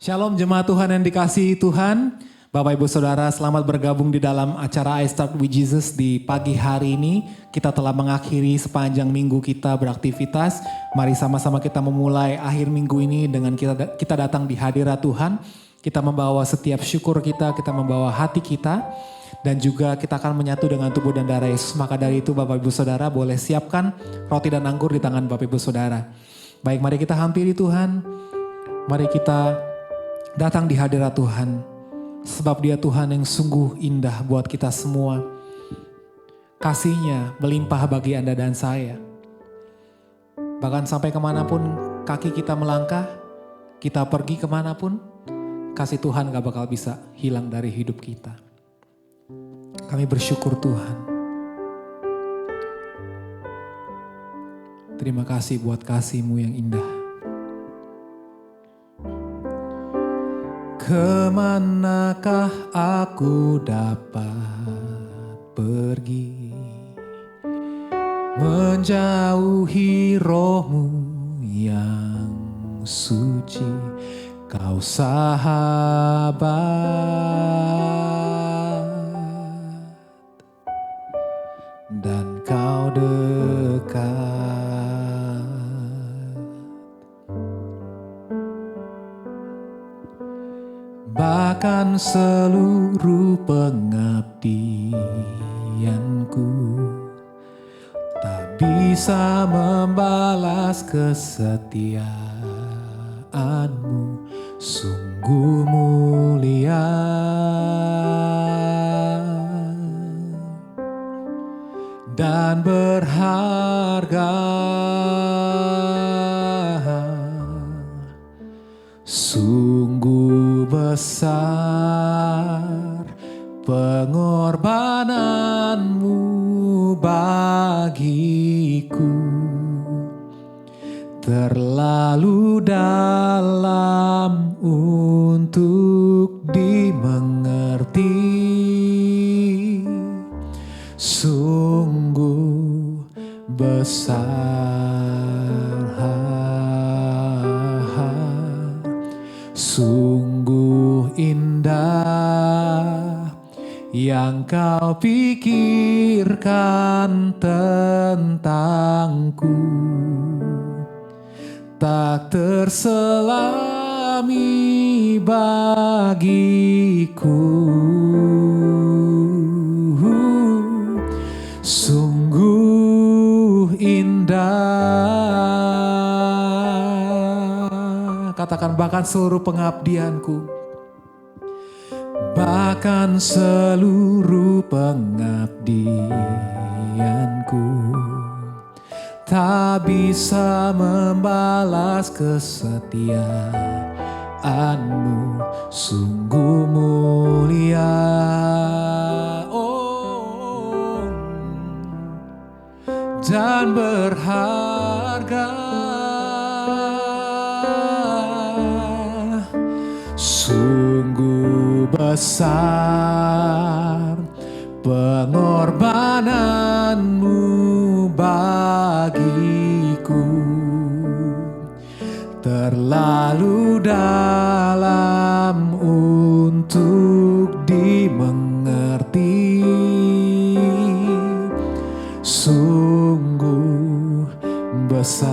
Shalom jemaat Tuhan yang dikasihi Tuhan. Bapak Ibu Saudara, selamat bergabung di dalam acara I Start With Jesus di pagi hari ini. Kita telah mengakhiri sepanjang minggu kita beraktivitas. Mari sama-sama kita memulai akhir minggu ini dengan kita datang di hadirat Tuhan. Kita membawa setiap syukur kita membawa hati kita. Dan juga kita akan menyatu dengan tubuh dan darah Yesus. Maka dari itu Bapak Ibu Saudara boleh siapkan roti dan anggur di tangan Bapak Ibu Saudara. Baik, mari kita hampiri Tuhan. Mari kita datang di hadirat Tuhan. Sebab Dia Tuhan yang sungguh indah buat kita semua. Kasih-Nya melimpah bagi Anda dan saya. Bahkan sampai kemanapun kaki kita melangkah, kita pergi kemanapun, kasih Tuhan gak bakal bisa hilang dari hidup kita. Kami bersyukur Tuhan. Terima kasih buat kasih-Mu yang indah. Kemanakah aku dapat pergi, menjauhi Roh-Mu yang suci, Kau sahabat, dan Kau dekat. Bahkan seluruh pengabdianku tak bisa membalas kesetiaan-Mu, sungguh mulia dan berharga. Sungguh besar pengorbanan-Mu bagiku, terlalu dalam untuk dimengerti. Sungguh besar, sungguh indah yang Kau pikirkan tentangku, tak terselami bagiku. Sungguh indah. Katakan bahkan seluruh pengabdianku, bahkan seluruh pengabdianku tak bisa membalas kesetiaan-Mu, sungguh mulia. Oh, dan berharga. Sungguh besar pengorbanan-Mu bagiku, terlalu dalam untuk dimengerti. Sungguh besar,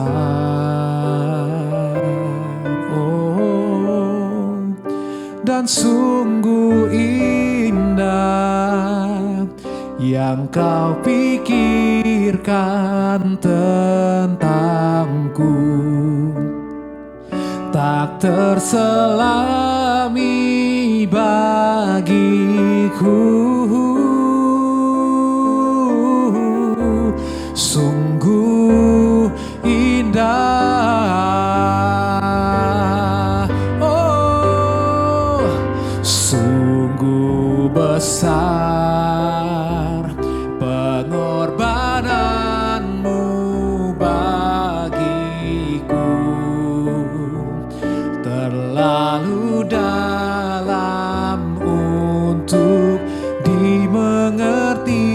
oh, dan sungguh indah yang Kau pikirkan tentangku, tak terselami bagiku. Sungguh indah, oh, sungguh besar pengorbanan-Mu bagiku, terlalu dalam untuk dimengerti.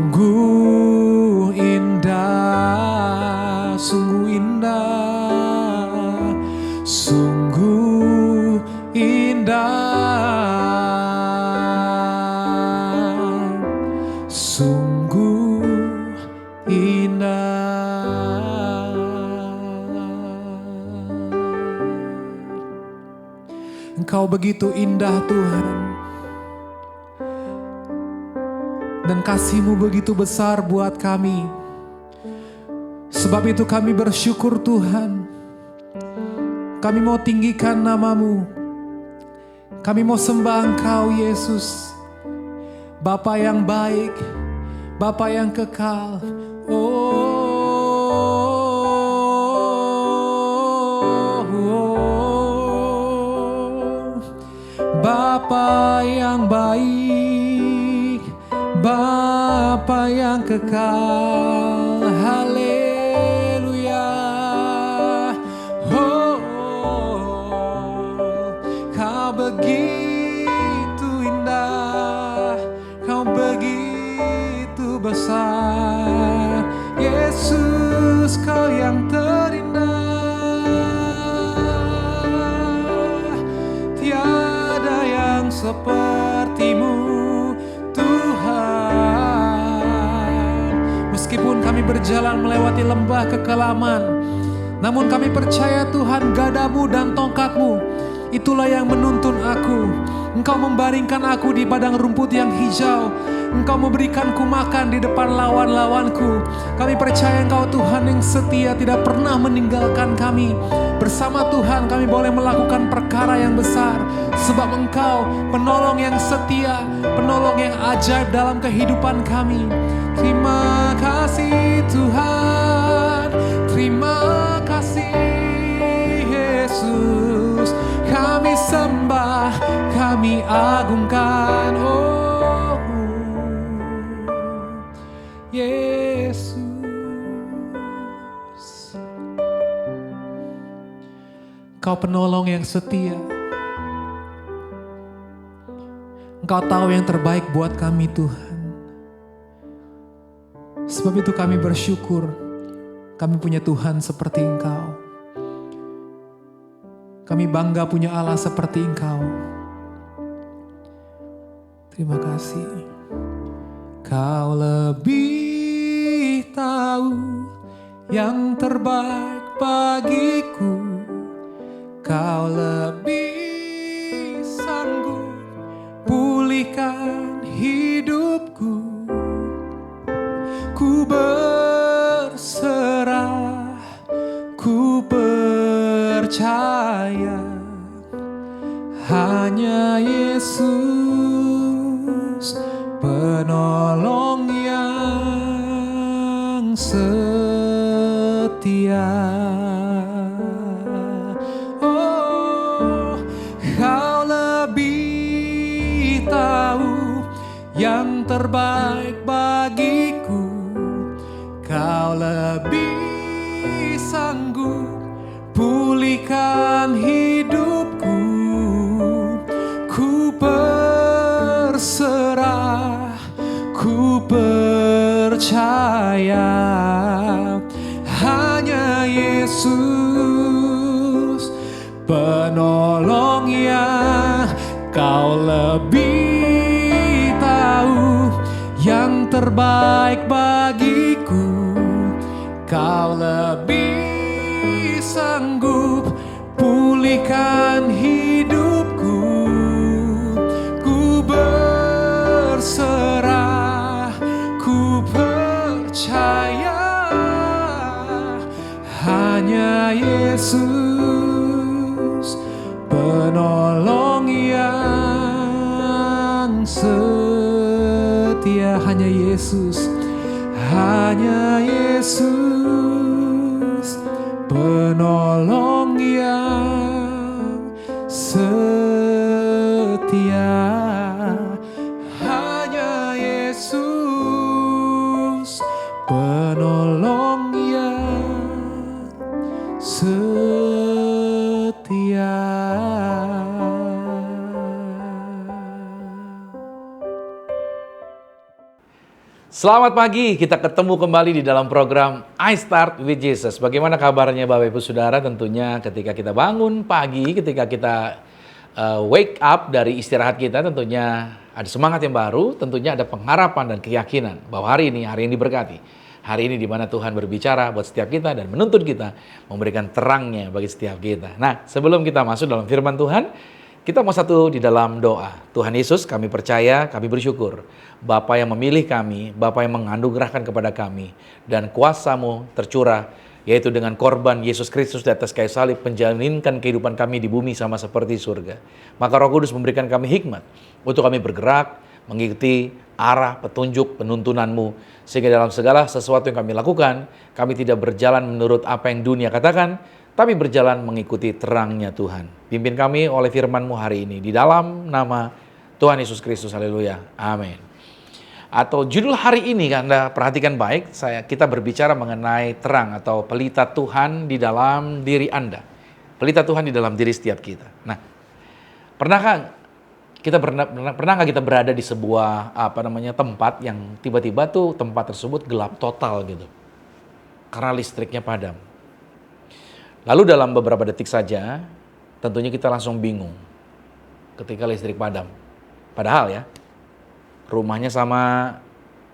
Sungguh indah, sungguh indah, sungguh indah, sungguh indah. Engkau begitu indah Tuhan, dan kasih-Mu begitu besar buat kami. Sebab itu kami bersyukur Tuhan. Kami mau tinggikan nama-Mu. Kami mau sembah Engkau Yesus. Bapa yang baik, Bapa yang kekal. Bapa yang baik, Bapa yang kekal. Haleluya. Kau begitu indah, Kau begitu besar. Yesus, Kau yang terindah. Tiada yang seperti-Mu Tuhan. Meskipun kami berjalan melewati lembah kekelaman, namun kami percaya Tuhan, gadamu dan tongkat-Mu itulah yang menuntun aku. Engkau membaringkan aku di padang rumput yang hijau. Engkau memberikanku makan di depan lawan-lawanku. Kami percaya Engkau Tuhan yang setia, tidak pernah meninggalkan kami. Bersama Tuhan kami boleh melakukan perkara yang besar, sebab Engkau penolong yang setia, penolong yang ajaib dalam kehidupan kami. Terima kasih Tuhan, terima kasih Yesus. Kami sembah, kami agungkan, oh Yesus. Engkau penolong yang setia. Engkau tahu yang terbaik buat kami Tuhan. Sebab itu kami bersyukur kami punya Tuhan seperti Engkau. Kami bangga punya Allah seperti Engkau. Terima kasih. Kau lebih tahu yang terbaik bagiku. Kau lebih sanggup pulihkan hidupku. Ku berserah, ku percaya hanya Yesus penolong yang setia. Oh, Kau lebih tahu yang terbaik bagiku. Kau lebih sanggup pulihkan hidupku. Ku berserah, ku percaya hanya Yesus penolong yang. Kau lebih tahu yang terbaik bagiku. Kau lebih sanggup pulihkan hidupku. Ku berserah, ku percaya hanya Yesus penolong yang setia. Hanya Yesus, hanya Yesus penolong yang setia. Hanya Yesus penolong yang setia. Selamat pagi, kita ketemu kembali di dalam program I Start with Jesus. Bagaimana kabarnya Bapak Ibu Saudara? Tentunya ketika kita bangun pagi, ketika kita wake up dari istirahat kita, tentunya ada semangat yang baru, tentunya ada pengharapan dan keyakinan bahwa hari ini diberkati. Hari ini di mana Tuhan berbicara buat setiap kita dan menuntun kita, memberikan terangnya bagi setiap kita. Nah, sebelum kita masuk dalam firman Tuhan, kita mau satu di dalam doa. Tuhan Yesus, kami percaya, kami bersyukur. Bapa yang memilih kami, Bapa yang menganugerahkan kepada kami. Dan kuasa-Mu tercurah, yaitu dengan korban Yesus Kristus di atas kayu salib, menjaminkan kehidupan kami di bumi sama seperti surga. Maka Roh Kudus memberikan kami hikmat untuk kami bergerak, mengikuti arah, petunjuk, penuntunan-Mu. Sehingga dalam segala sesuatu yang kami lakukan, kami tidak berjalan menurut apa yang dunia katakan, tapi berjalan mengikuti terangnya Tuhan. Pimpin kami oleh firman-Mu hari ini. Di dalam nama Tuhan Yesus Kristus. Haleluya. Amin. Atau judul hari ini, Anda perhatikan baik, kita berbicara mengenai terang atau pelita Tuhan di dalam diri Anda. Pelita Tuhan di dalam diri setiap kita. Nah, pernah nggak kita berada di sebuah tempat yang tiba-tiba tuh tempat tersebut gelap total gitu. Karena listriknya padam. Lalu dalam beberapa detik saja, tentunya kita langsung bingung ketika listrik padam. Padahal ya, rumahnya sama,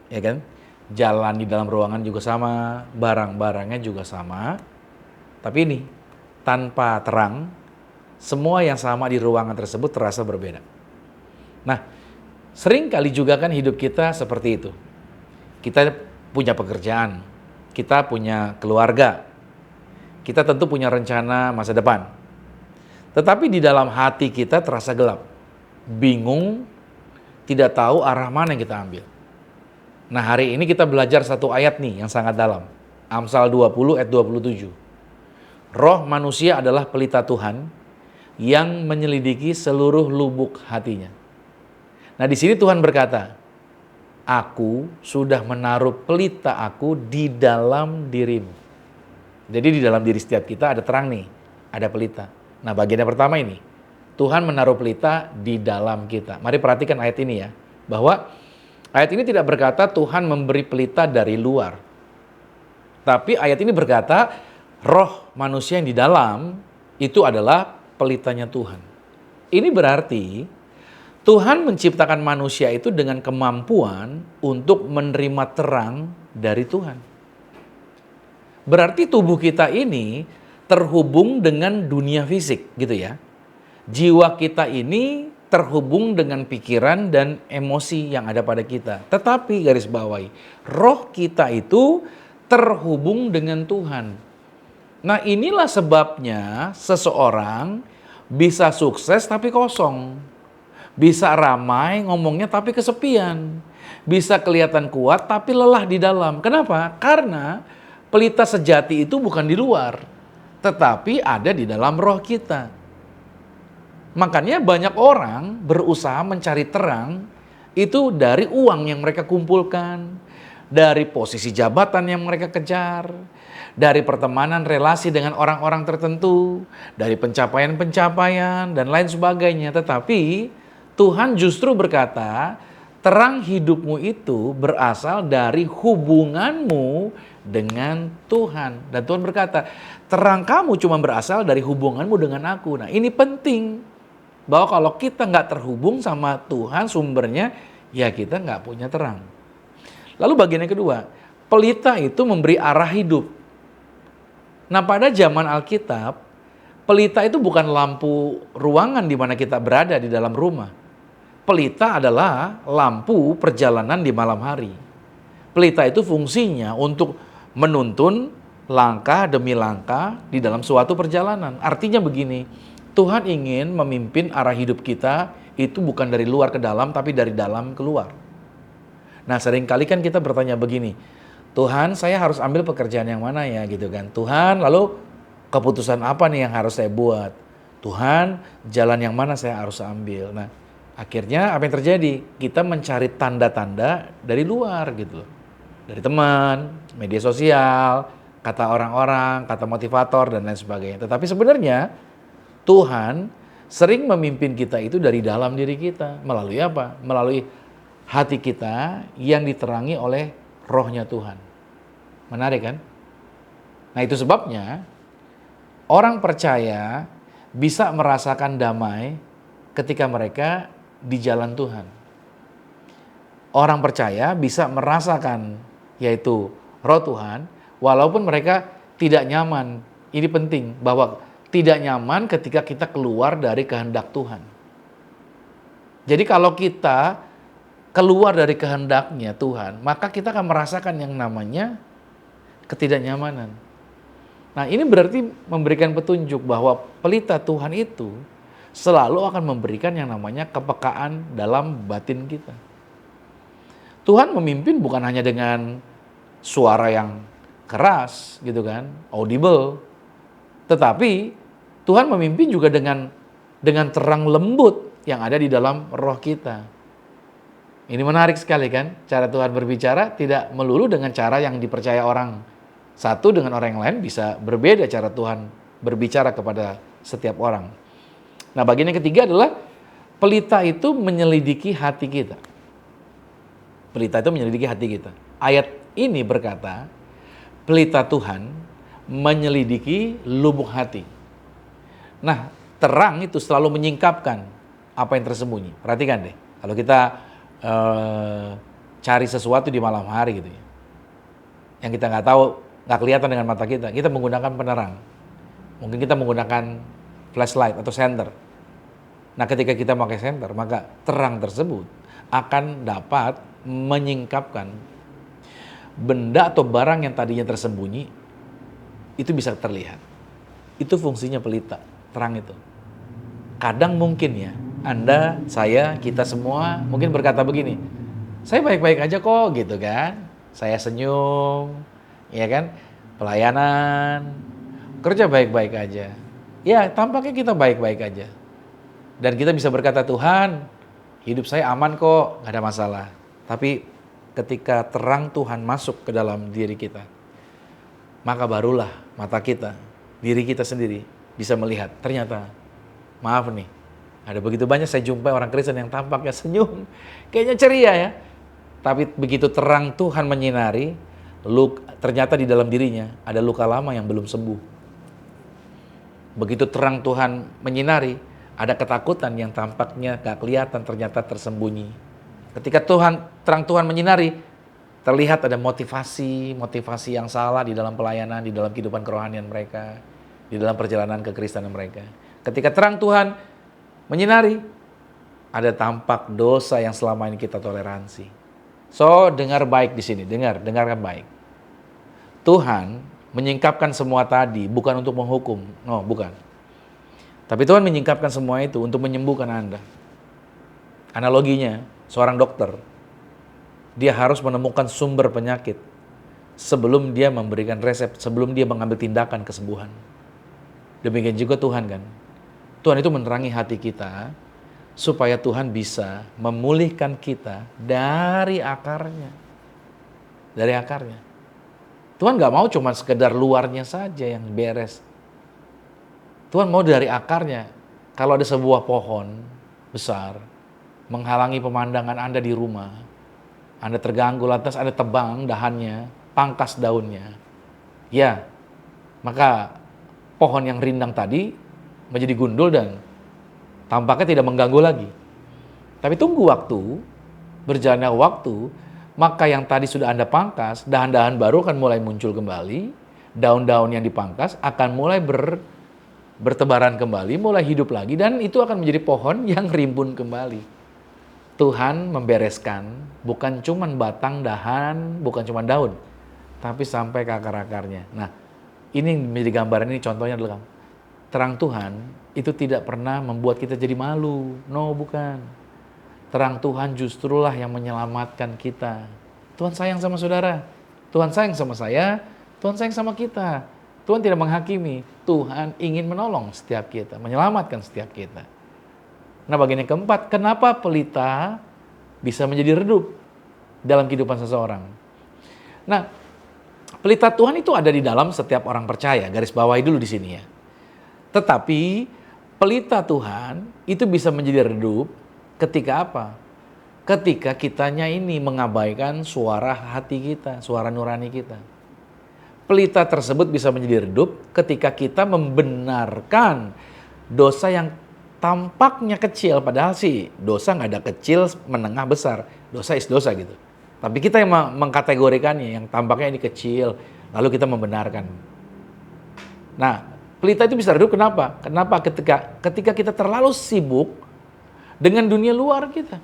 ya kan? Jalan di dalam ruangan juga sama, barang-barangnya juga sama. Tapi ini, tanpa terang, semua yang sama di ruangan tersebut terasa berbeda. Nah, sering kali juga kan hidup kita seperti itu. Kita punya pekerjaan, kita punya keluarga, kita tentu punya rencana masa depan. Tetapi di dalam hati kita terasa gelap, bingung, tidak tahu arah mana yang kita ambil. Nah, hari ini kita belajar satu ayat nih yang sangat dalam. Amsal 20 ayat 27. Roh manusia adalah pelita Tuhan yang menyelidiki seluruh lubuk hatinya. Nah, di sini Tuhan berkata, aku sudah menaruh pelita aku di dalam dirimu. Jadi di dalam diri setiap kita ada terang nih, ada pelita. Nah, bagian yang pertama ini, Tuhan menaruh pelita di dalam kita. Mari perhatikan ayat ini ya, bahwa ayat ini tidak berkata Tuhan memberi pelita dari luar. Tapi ayat ini berkata, roh manusia yang di dalam itu adalah pelitanya Tuhan. Ini berarti Tuhan menciptakan manusia itu dengan kemampuan untuk menerima terang dari Tuhan. Berarti tubuh kita ini terhubung dengan dunia fisik gitu ya. Jiwa kita ini terhubung dengan pikiran dan emosi yang ada pada kita. Tetapi garis bawahi, roh kita itu terhubung dengan Tuhan. Nah, inilah sebabnya seseorang bisa sukses tapi kosong. Bisa ramai ngomongnya tapi kesepian. Bisa kelihatan kuat tapi lelah di dalam. Kenapa? Karena pelita sejati itu bukan di luar, tetapi ada di dalam roh kita. Makanya banyak orang berusaha mencari terang itu dari uang yang mereka kumpulkan, dari posisi jabatan yang mereka kejar, dari pertemanan relasi dengan orang-orang tertentu, dari pencapaian-pencapaian dan lain sebagainya. Tetapi Tuhan justru berkata, terang hidupmu itu berasal dari hubunganmu dengan Tuhan. Dan Tuhan berkata, terang kamu cuma berasal dari hubunganmu dengan aku. Nah, ini penting. Bahwa kalau kita nggak terhubung sama Tuhan sumbernya, ya kita nggak punya terang. Lalu bagian yang kedua, pelita itu memberi arah hidup. Nah, pada zaman Alkitab, pelita itu bukan lampu ruangan di mana kita berada di dalam rumah. Pelita adalah lampu perjalanan di malam hari. Pelita itu fungsinya untuk menuntun langkah demi langkah di dalam suatu perjalanan. Artinya begini, Tuhan ingin memimpin arah hidup kita itu bukan dari luar ke dalam, tapi dari dalam keluar. Nah, seringkali kan kita bertanya begini, Tuhan, saya harus ambil pekerjaan yang mana ya gitu kan. Tuhan, lalu keputusan apa nih yang harus saya buat? Tuhan, jalan yang mana saya harus ambil? Nah, akhirnya apa yang terjadi? Kita mencari tanda-tanda dari luar gitu. Dari teman, media sosial, kata orang-orang, kata motivator dan lain sebagainya. Tetapi sebenarnya Tuhan sering memimpin kita itu dari dalam diri kita. Melalui apa? Melalui hati kita yang diterangi oleh rohnya Tuhan. Menarik kan? Nah itu sebabnya orang percaya bisa merasakan damai ketika mereka di jalan Tuhan. Orang percaya bisa merasakan yaitu roh Tuhan walaupun mereka tidak nyaman. Ini penting bahwa tidak nyaman ketika kita keluar dari kehendak Tuhan. Jadi kalau kita keluar dari kehendaknya Tuhan, maka kita akan merasakan yang namanya ketidaknyamanan. Nah ini berarti memberikan petunjuk bahwa pelita Tuhan itu selalu akan memberikan yang namanya kepekaan dalam batin kita. Tuhan memimpin bukan hanya dengan suara yang keras gitu kan, audible. Tetapi Tuhan memimpin juga dengan terang lembut yang ada di dalam roh kita. Ini menarik sekali kan, cara Tuhan berbicara tidak melulu dengan cara yang dipercaya orang satu dengan orang yang lain, bisa berbeda cara Tuhan berbicara kepada setiap orang. Nah bagian yang ketiga adalah pelita itu menyelidiki hati kita. Pelita itu menyelidiki hati kita. Ayat ini berkata, pelita Tuhan menyelidiki lubuk hati. Nah terang itu selalu menyingkapkan apa yang tersembunyi. Perhatikan deh, kalau kita cari sesuatu di malam hari gitu ya, yang kita nggak tahu, nggak kelihatan dengan mata kita menggunakan penerang. Mungkin kita menggunakan flashlight atau senter. Nah ketika kita pakai senter, maka terang tersebut akan dapat menyingkapkan benda atau barang yang tadinya tersembunyi, itu bisa terlihat. Itu fungsinya pelita, terang itu. Kadang mungkin ya, Anda, saya, kita semua mungkin berkata begini, saya baik-baik aja kok gitu kan. Saya senyum, ya kan, pelayanan, kerja baik-baik aja. Ya tampaknya kita baik-baik aja. Dan kita bisa berkata, Tuhan, hidup saya aman kok, gak ada masalah. Tapi ketika terang Tuhan masuk ke dalam diri kita, maka barulah mata kita, diri kita sendiri bisa melihat, ternyata, maaf nih, ada begitu banyak saya jumpai orang Kristen yang tampaknya senyum, kayaknya ceria ya. Tapi begitu terang Tuhan menyinari, ternyata di dalam dirinya ada luka lama yang belum sembuh. Begitu terang Tuhan menyinari, ada ketakutan yang tampaknya gak kelihatan, ternyata tersembunyi. Ketika terang Tuhan menyinari, terlihat ada motivasi yang salah di dalam pelayanan, di dalam kehidupan kerohanian mereka, di dalam perjalanan kekristenan mereka. Ketika terang Tuhan menyinari, ada tampak dosa yang selama ini kita toleransi. So, dengar baik di sini, dengarkan baik. Tuhan menyingkapkan semua tadi bukan untuk menghukum, no, bukan. Tapi Tuhan menyingkapkan semua itu untuk menyembuhkan Anda. Analoginya, seorang dokter, dia harus menemukan sumber penyakit sebelum dia memberikan resep, sebelum dia mengambil tindakan kesembuhan. Demikian juga Tuhan kan. Tuhan itu menerangi hati kita supaya Tuhan bisa memulihkan kita dari akarnya. Dari akarnya. Tuhan gak mau cuma sekedar luarnya saja yang beres. Tuhan mau dari akarnya. Kalau ada sebuah pohon besar menghalangi pemandangan Anda di rumah, Anda terganggu, lantas Anda tebang dahannya, pangkas daunnya, ya, maka pohon yang rindang tadi menjadi gundul dan tampaknya tidak mengganggu lagi. Tapi tunggu waktu, berjalannya waktu, maka yang tadi sudah Anda pangkas, dahan-dahan baru akan mulai muncul kembali, daun-daun yang dipangkas akan mulai bertebaran kembali, mulai hidup lagi, dan itu akan menjadi pohon yang rimbun kembali. Tuhan membereskan bukan cuma batang, dahan, bukan cuma daun, tapi sampai ke akar-akarnya. Nah, ini menjadi gambaran, ini contohnya adalah terang Tuhan itu tidak pernah membuat kita jadi malu. No, bukan. Terang Tuhan justrulah yang menyelamatkan kita. Tuhan sayang sama saudara. Tuhan sayang sama saya. Tuhan sayang sama kita. Tuhan tidak menghakimi. Tuhan ingin menolong setiap kita. Menyelamatkan setiap kita. Nah bagian yang keempat, kenapa pelita bisa menjadi redup dalam kehidupan seseorang? Nah, pelita Tuhan itu ada di dalam setiap orang percaya. Garis bawahi dulu di sini ya. Tetapi pelita Tuhan itu bisa menjadi redup ketika apa? ketika kitanya ini mengabaikan suara hati kita, suara nurani kita. Pelita tersebut bisa menjadi redup ketika kita membenarkan dosa yang tampaknya kecil, padahal sih dosa nggak ada kecil, menengah, besar. Dosa is dosa gitu. Tapi kita yang mengkategorikannya, yang tampaknya ini kecil, lalu kita membenarkan. Nah, pelita itu bisa redup kenapa? Kenapa? Ketika kita terlalu sibuk dengan dunia luar kita.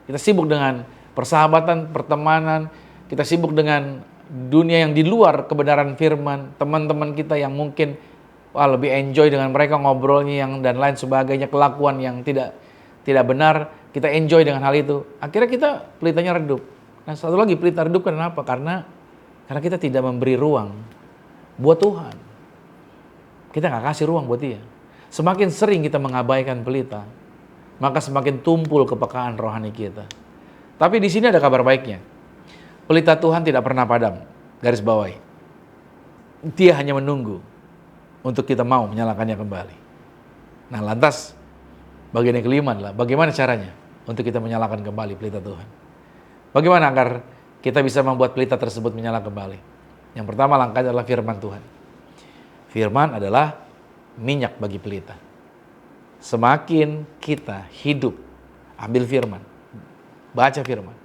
Kita sibuk dengan persahabatan, pertemanan, kita sibuk dengan dunia yang di luar kebenaran firman, teman-teman kita yang mungkin lebih enjoy dengan mereka ngobrolnya yang dan lain sebagainya, kelakuan yang tidak benar, kita enjoy dengan hal itu. Akhirnya kita pelitanya redup. Nah, satu lagi pelita redup kenapa? Karena kita tidak memberi ruang buat Tuhan. Kita nggak kasih ruang buat Dia. Semakin sering kita mengabaikan pelita, maka semakin tumpul kepekaan rohani kita. Tapi di sini ada kabar baiknya. Pelita Tuhan tidak pernah padam, garis bawahi. Dia hanya menunggu untuk kita mau menyalakannya kembali. Nah, lantas bagian yang kelima adalah bagaimana caranya untuk kita menyalakan kembali pelita Tuhan. Bagaimana agar kita bisa membuat pelita tersebut menyala kembali? Yang pertama langkahnya adalah firman Tuhan. Firman adalah minyak bagi pelita. Semakin kita hidup, ambil firman, baca firman.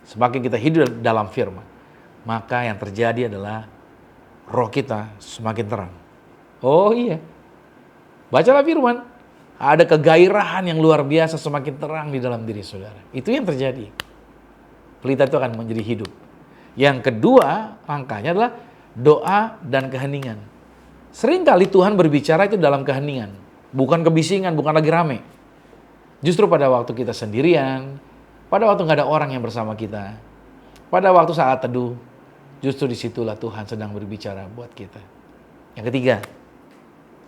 Semakin kita hidup dalam firman, maka yang terjadi adalah roh kita semakin terang. Oh iya, bacalah firman. Ada kegairahan yang luar biasa semakin terang di dalam diri saudara. Itu yang terjadi. Pelita itu akan menjadi hidup. Yang kedua, langkahnya adalah doa dan keheningan. Seringkali Tuhan berbicara itu dalam keheningan. Bukan kebisingan, bukan lagi rame. Justru pada waktu kita sendirian, pada waktu nggak ada orang yang bersama kita, pada waktu saat teduh, justru disitulah Tuhan sedang berbicara buat kita. Yang ketiga,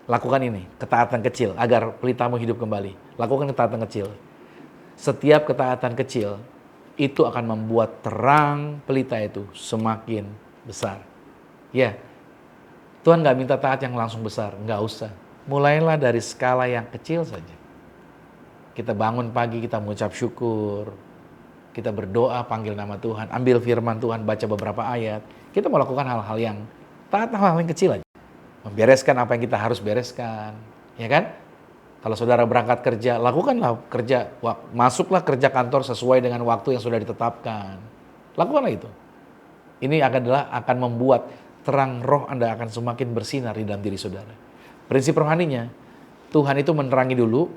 lakukan ini, ketaatan kecil agar pelitamu hidup kembali. Lakukan ketaatan kecil. Setiap ketaatan kecil itu akan membuat terang pelita itu semakin besar. Ya, Tuhan nggak minta taat yang langsung besar, nggak usah. Mulailah dari skala yang kecil saja. Kita bangun pagi, kita mengucap syukur, kita berdoa, panggil nama Tuhan, ambil firman Tuhan, baca beberapa ayat. Kita melakukan hal-hal yang taat, hal-hal yang kecil aja. Membereskan apa yang kita harus bereskan, ya kan? Kalau saudara berangkat kerja, lakukanlah kerja, masuklah kerja kantor sesuai dengan waktu yang sudah ditetapkan. Lakukanlah itu. Ini akan membuat terang roh Anda akan semakin bersinar di dalam diri saudara. Prinsip rohaninya, Tuhan itu menerangi dulu,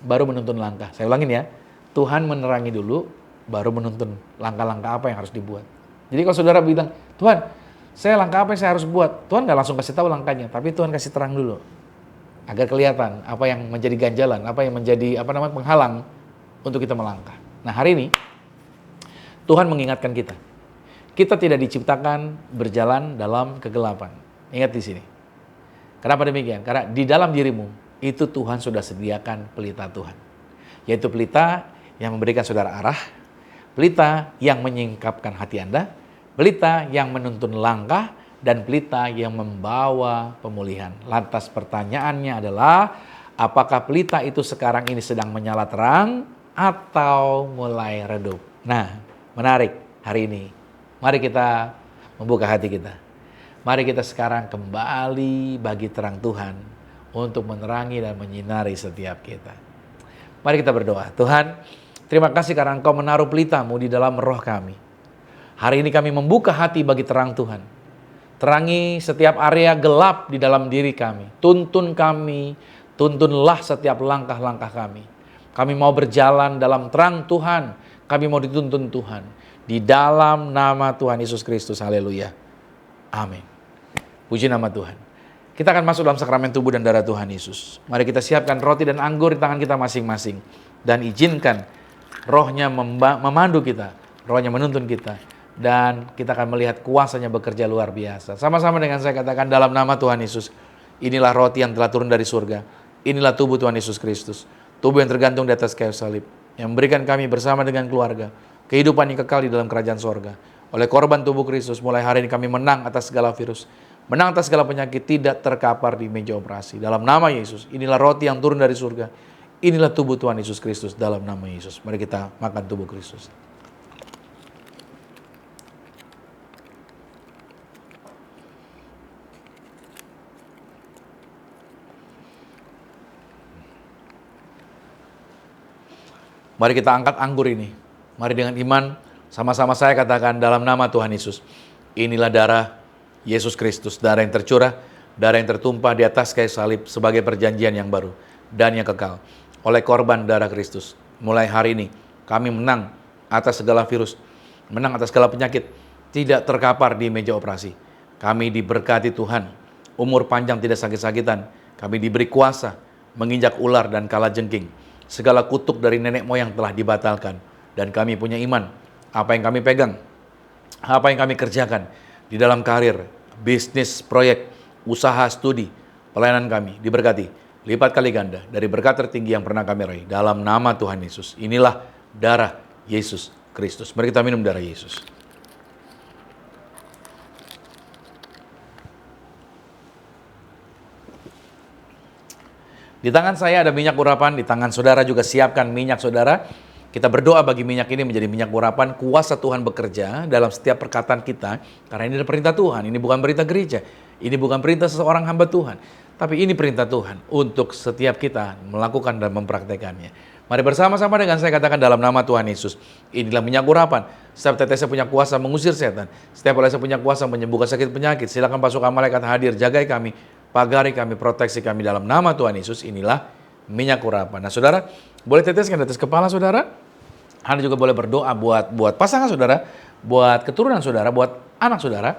baru menuntun langkah. Saya ulangin ya, Tuhan menerangi dulu, baru menuntun langkah-langkah apa yang harus dibuat. Jadi kalau saudara bilang, Tuhan, saya langkah apa yang saya harus buat? Tuhan nggak langsung kasih tahu langkahnya, tapi Tuhan kasih terang dulu. Agar kelihatan apa yang menjadi ganjalan, apa yang menjadi penghalang untuk kita melangkah. Nah, hari ini Tuhan mengingatkan kita. Kita tidak diciptakan berjalan dalam kegelapan. Ingat di sini. Kenapa demikian? Karena di dalam dirimu itu Tuhan sudah sediakan pelita Tuhan. Yaitu pelita yang memberikan saudara arah, pelita yang menyingkapkan hati Anda, pelita yang menuntun langkah, dan pelita yang membawa pemulihan. Lantas pertanyaannya adalah, apakah pelita itu sekarang ini sedang menyala terang atau mulai redup? Nah, menarik hari ini. Mari kita membuka hati kita. Mari kita sekarang kembali bagi terang Tuhan untuk menerangi dan menyinari setiap kita. Mari kita berdoa. Tuhan, terima kasih karena Engkau menaruh pelita-Mu di dalam roh kami. Hari ini kami membuka hati bagi terang Tuhan. Terangi setiap area gelap di dalam diri kami. Tuntun kami, tuntunlah setiap langkah-langkah kami. Kami mau berjalan dalam terang Tuhan. Kami mau dituntun Tuhan. Di dalam nama Tuhan Yesus Kristus. Haleluya. Amin. Puji nama Tuhan. Kita akan masuk dalam sakramen tubuh dan darah Tuhan Yesus. Mari kita siapkan roti dan anggur di tangan kita masing-masing. Dan izinkan rohnya memandu kita. Rohnya menuntun kita. Dan kita akan melihat kuasanya bekerja luar biasa. Sama-sama dengan saya katakan dalam nama Tuhan Yesus. Inilah roti yang telah turun dari surga. Inilah tubuh Tuhan Yesus Kristus. Tubuh yang tergantung di atas kayu salib. Yang memberikan kami bersama dengan keluarga kehidupan yang kekal di dalam kerajaan sorga. Oleh korban tubuh Kristus, mulai hari ini kami menang atas segala virus. Menang atas segala penyakit, tidak terkapar di meja operasi. Dalam nama Yesus, inilah roti yang turun dari surga. Inilah tubuh Tuhan Yesus Kristus dalam nama Yesus. Mari kita makan tubuh Kristus. Mari kita angkat anggur ini. Mari dengan iman, sama-sama saya katakan dalam nama Tuhan Yesus. Inilah darah Yesus Kristus, darah yang tercurah, darah yang tertumpah di atas kayu salib sebagai perjanjian yang baru dan yang kekal. Oleh korban darah Kristus, mulai hari ini kami menang atas segala virus, menang atas segala penyakit, tidak terkapar di meja operasi. Kami diberkati Tuhan, umur panjang tidak sakit-sakitan, kami diberi kuasa menginjak ular dan kalajengking. Segala kutuk dari nenek moyang telah dibatalkan, dan kami punya iman. Apa yang kami pegang, apa yang kami kerjakan di dalam karir, bisnis, proyek, usaha, studi, pelayanan kami diberkati lipat kali ganda dari berkat tertinggi yang pernah kami raih dalam nama Tuhan Yesus. Inilah darah Yesus Kristus. Mari kita minum darah Yesus. Di tangan saya ada minyak urapan, di tangan saudara juga siapkan minyak saudara. Kita berdoa bagi minyak ini menjadi minyak urapan, kuasa Tuhan bekerja dalam setiap perkataan kita. Karena ini adalah perintah Tuhan, ini bukan perintah gereja. Ini bukan perintah seseorang hamba Tuhan. Tapi ini perintah Tuhan untuk setiap kita melakukan dan mempraktekannya. Mari bersama-sama dengan saya katakan dalam nama Tuhan Yesus. Inilah minyak urapan. Setiap tetesnya punya kuasa mengusir setan. Setiap olesnya punya kuasa menyembuhkan sakit penyakit. Silakan pasukan malaikat hadir, jagai kami, pagari kami, proteksi kami dalam nama Tuhan Yesus. Inilah minyak urapan. Nah saudara, boleh teteskan di atas kepala saudara. Anda juga boleh berdoa buat pasangan saudara, buat keturunan saudara, buat anak saudara.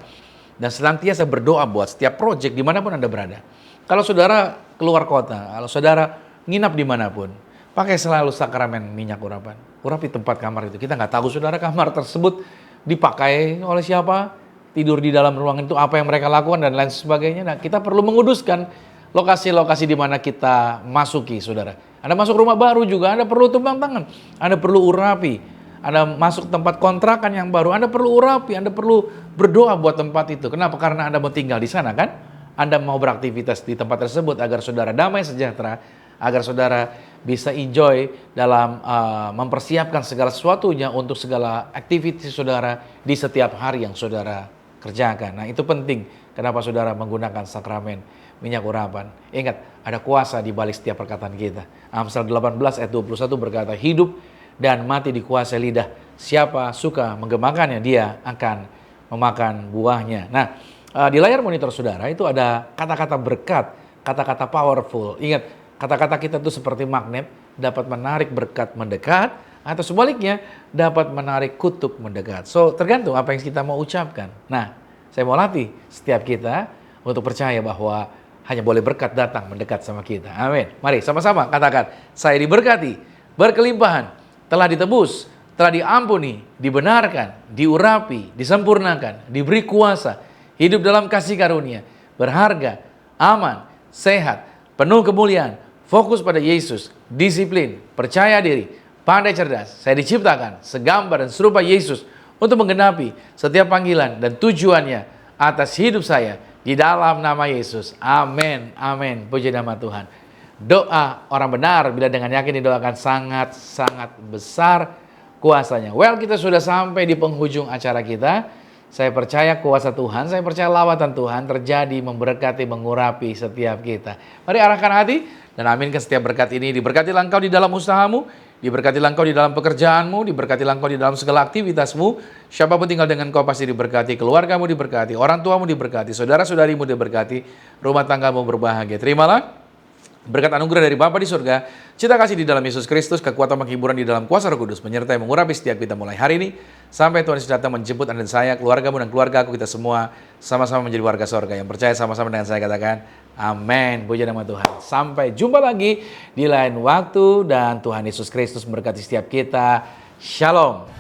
Dan senantiasa berdoa buat setiap proyek dimanapun Anda berada. Kalau saudara keluar kota, kalau saudara nginap dimanapun, pakai selalu sakramen minyak urapan. Urapi tempat kamar itu. Kita nggak tahu saudara kamar tersebut dipakai oleh siapa, tidur di dalam ruangan itu, apa yang mereka lakukan dan lain sebagainya. Nah kita perlu menguduskan lokasi-lokasi di mana kita masuki saudara. Anda masuk rumah baru juga, Anda perlu tumpang tangan. Anda perlu urapi. Anda masuk tempat kontrakan yang baru, Anda perlu urapi, Anda perlu berdoa buat tempat itu. Kenapa? Karena Anda mau tinggal di sana kan? Anda mau beraktivitas di tempat tersebut agar saudara damai sejahtera, agar saudara bisa enjoy dalam mempersiapkan segala sesuatunya untuk segala aktivitas saudara di setiap hari yang saudara kerjakan. Nah itu penting. Kenapa saudara menggunakan sakramen minyak urapan? Ingat, ada kuasa di balik setiap perkataan kita. Amsal 18 ayat 21 berkata, hidup dan mati dikuasai lidah. Siapa suka menggemakannya, dia akan memakan buahnya. Nah, di layar monitor saudara itu ada kata-kata berkat, kata-kata powerful. Ingat, kata-kata kita itu seperti magnet, dapat menarik berkat mendekat, atau sebaliknya dapat menarik kutuk mendekat. So, tergantung apa yang kita mau ucapkan. Nah, saya mau latih setiap kita untuk percaya bahwa hanya boleh berkat datang mendekat sama kita. Amin. Mari sama-sama katakan, saya diberkati, berkelimpahan, telah ditebus, telah diampuni, dibenarkan, diurapi, disempurnakan, diberi kuasa, hidup dalam kasih karunia, berharga, aman, sehat, penuh kemuliaan, fokus pada Yesus, disiplin, percaya diri, pandai cerdas. Saya diciptakan segambar dan serupa Yesus untuk menggenapi setiap panggilan dan tujuannya atas hidup saya di dalam nama Yesus. Amin, amin. Puji nama Tuhan. Doa orang benar bila dengan yakin didoakan sangat-sangat besar kuasanya. Well, kita sudah sampai di penghujung acara kita. Saya percaya kuasa Tuhan, saya percaya lawatan Tuhan terjadi, memberkati, mengurapi setiap kita. Mari arahkan hati dan aminkan setiap berkat ini. Diberkatilah engkau di dalam usahamu, diberkatilah engkau di dalam pekerjaanmu, diberkatilah engkau di dalam segala aktivitasmu. Siapapun tinggal dengan kau pasti diberkati, keluargamu diberkati, orang tuamu diberkati, saudara-saudarimu diberkati, rumah tanggamu berbahagia. Terimalah berkat anugerah dari Bapa di surga, cita kasih di dalam Yesus Kristus, kekuatan penghiburan di dalam kuasa Roh Kudus, menyertai mengurapi setiap kita mulai hari ini, sampai Tuhan Yesus datang menjemput Anda dan saya, keluargamu dan keluarga aku, kita semua sama-sama menjadi warga surga. Yang percaya sama-sama dengan saya katakan, amin. Puji nama Tuhan. Sampai jumpa lagi di lain waktu, dan Tuhan Yesus Kristus memberkati setiap kita. Shalom.